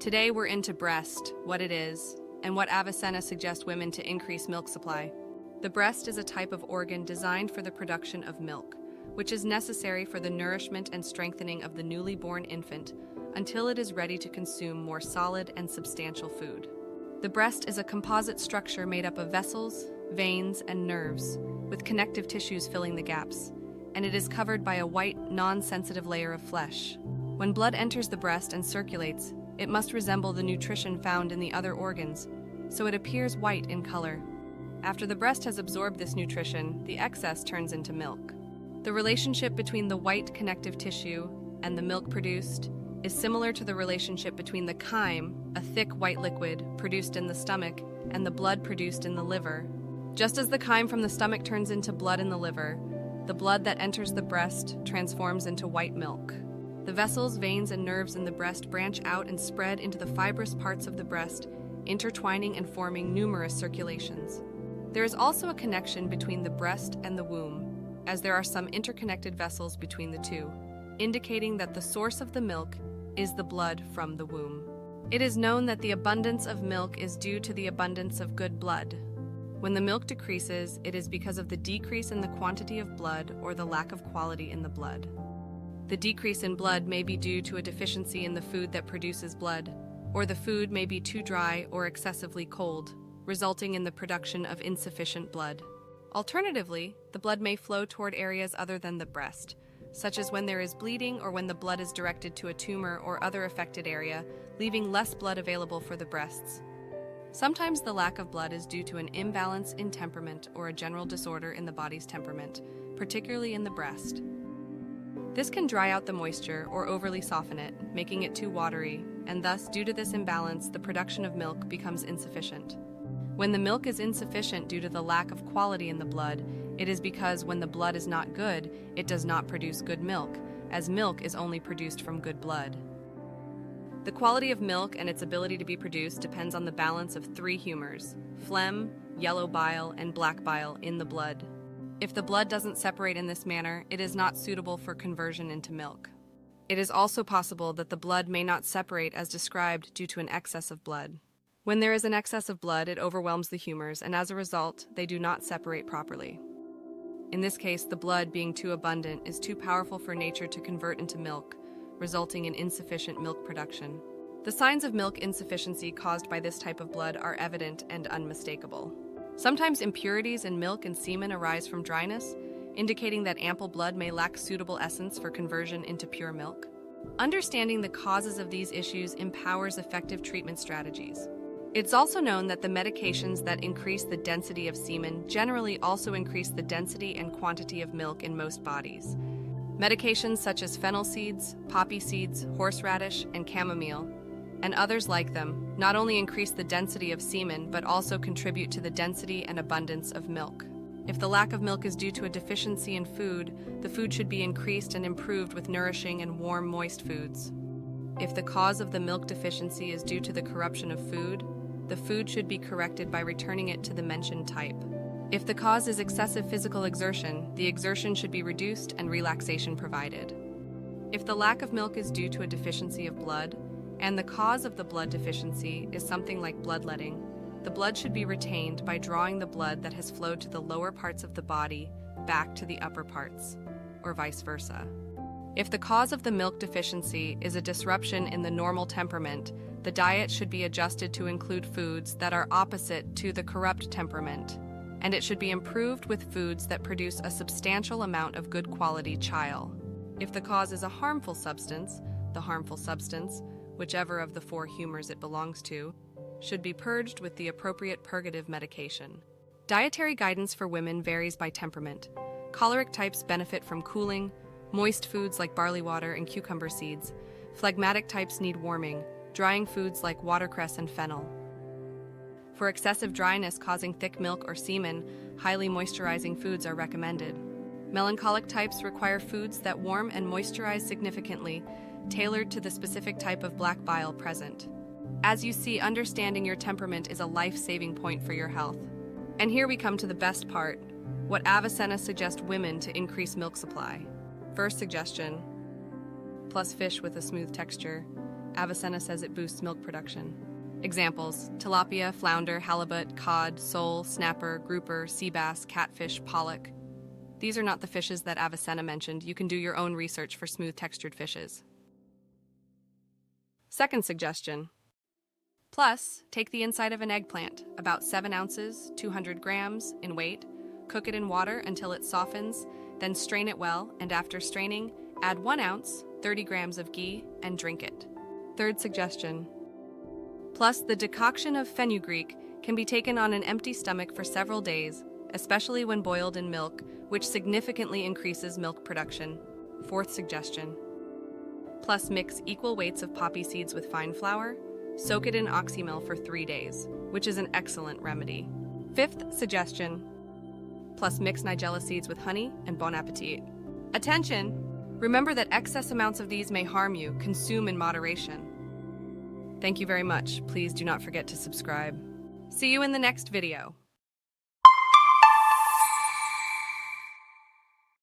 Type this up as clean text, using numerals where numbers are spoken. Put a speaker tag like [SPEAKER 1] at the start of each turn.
[SPEAKER 1] Today we're into breast, what it is, and what Avicenna suggests women to increase milk supply. The breast is a type of organ designed for the production of milk, which is necessary for the nourishment and strengthening of the newly born infant until it is ready to consume more solid and substantial food. The breast is a composite structure made up of vessels, veins, and nerves, with connective tissues filling the gaps, and it is covered by a white, non-sensitive layer of flesh. When blood enters the breast and circulates, it must resemble the nutrition found in the other organs, so it appears white in color. After the breast has absorbed this nutrition, the excess turns into milk. The relationship between the white connective tissue and the milk produced is similar to the relationship between the chyme, a thick white liquid produced in the stomach, and the blood produced in the liver. Just as the chyme from the stomach turns into blood in the liver, the blood that enters the breast transforms into white milk. The vessels, veins, and nerves in the breast branch out and spread into the fibrous parts of the breast, intertwining and forming numerous circulations. There is also a connection between the breast and the womb, as there are some interconnected vessels between the two, indicating that the source of the milk is the blood from the womb. It is known that the abundance of milk is due to the abundance of good blood. When the milk decreases, it is because of the decrease in the quantity of blood or the lack of quality in the blood. The decrease in blood may be due to a deficiency in the food that produces blood, or the food may be too dry or excessively cold, resulting in the production of insufficient blood. Alternatively, the blood may flow toward areas other than the breast, such as when there is bleeding or when the blood is directed to a tumor or other affected area, leaving less blood available for the breasts. Sometimes the lack of blood is due to an imbalance in temperament or a general disorder in the body's temperament, particularly in the breast. This can dry out the moisture or overly soften it, making it too watery, and thus, due to this imbalance, the production of milk becomes insufficient. When the milk is insufficient due to the lack of quality in the blood, it is because when the blood is not good, it does not produce good milk, as milk is only produced from good blood. The quality of milk and its ability to be produced depends on the balance of three humors: phlegm, yellow bile, and black bile in the blood. If the blood doesn't separate in this manner, it is not suitable for conversion into milk. It is also possible that the blood may not separate as described due to an excess of blood. When there is an excess of blood, it overwhelms the humors, and as a result, they do not separate properly. In this case, the blood, being too abundant, is too powerful for nature to convert into milk, resulting in insufficient milk production. The signs of milk insufficiency caused by this type of blood are evident and unmistakable. Sometimes impurities in milk and semen arise from dryness, indicating that ample blood may lack suitable essence for conversion into pure milk. Understanding the causes of these issues empowers effective treatment strategies. It's also known that the medications that increase the density of semen generally also increase the density and quantity of milk in most bodies. Medications such as fennel seeds, poppy seeds, horseradish, and chamomile, and others like them, not only increase the density of semen but also contribute to the density and abundance of milk. If the lack of milk is due to a deficiency in food, the food should be increased and improved with nourishing and warm, moist foods. If the cause of the milk deficiency is due to the corruption of food, the food should be corrected by returning it to the mentioned type. If the cause is excessive physical exertion, the exertion should be reduced and relaxation provided. If the lack of milk is due to a deficiency of blood, and the cause of the blood deficiency is something like bloodletting, the blood should be retained by drawing the blood that has flowed to the lower parts of the body back to the upper parts, or vice versa. If the cause of the milk deficiency is a disruption in the normal temperament, the diet should be adjusted to include foods that are opposite to the corrupt temperament, and it should be improved with foods that produce a substantial amount of good quality chyle. If the cause is a harmful substance, the harmful substance, whichever of the four humors it belongs to, should be purged with the appropriate purgative medication. Dietary guidance for women varies by temperament. Choleric types benefit from cooling, moist foods like barley water and cucumber seeds. Phlegmatic types need warming, drying foods like watercress and fennel. For excessive dryness causing thick milk or semen, highly moisturizing foods are recommended. Melancholic types require foods that warm and moisturize significantly, tailored to the specific type of black bile present. As you see, understanding your temperament is a life-saving point for your health. And here we come to the best part, what Avicenna suggests women to increase milk supply. First suggestion: plus fish with a smooth texture. Avicenna says it boosts milk production. Examples: tilapia, flounder, halibut, cod, sole, snapper, grouper, sea bass, catfish, pollock. These are not the fishes that Avicenna mentioned. You can do your own research for smooth textured fishes. Second suggestion. Plus, take the inside of an eggplant, about 7 ounces, 200 grams in weight, cook it in water until it softens, then strain it well, and after straining, add 1 ounce, 30 grams of ghee, and drink it. Third suggestion. Plus, the decoction of fenugreek can be taken on an empty stomach for several days, especially when boiled in milk, which significantly increases milk production. Fourth suggestion. Plus, mix equal weights of poppy seeds with fine flour, soak it in oxymel for 3 days, which is an excellent remedy. Fifth suggestion. Plus, mix nigella seeds with honey and bon appetit. Attention! Remember that excess amounts of these may harm you. Consume in moderation. Thank you very much. Please do not forget to subscribe. See you in the next video.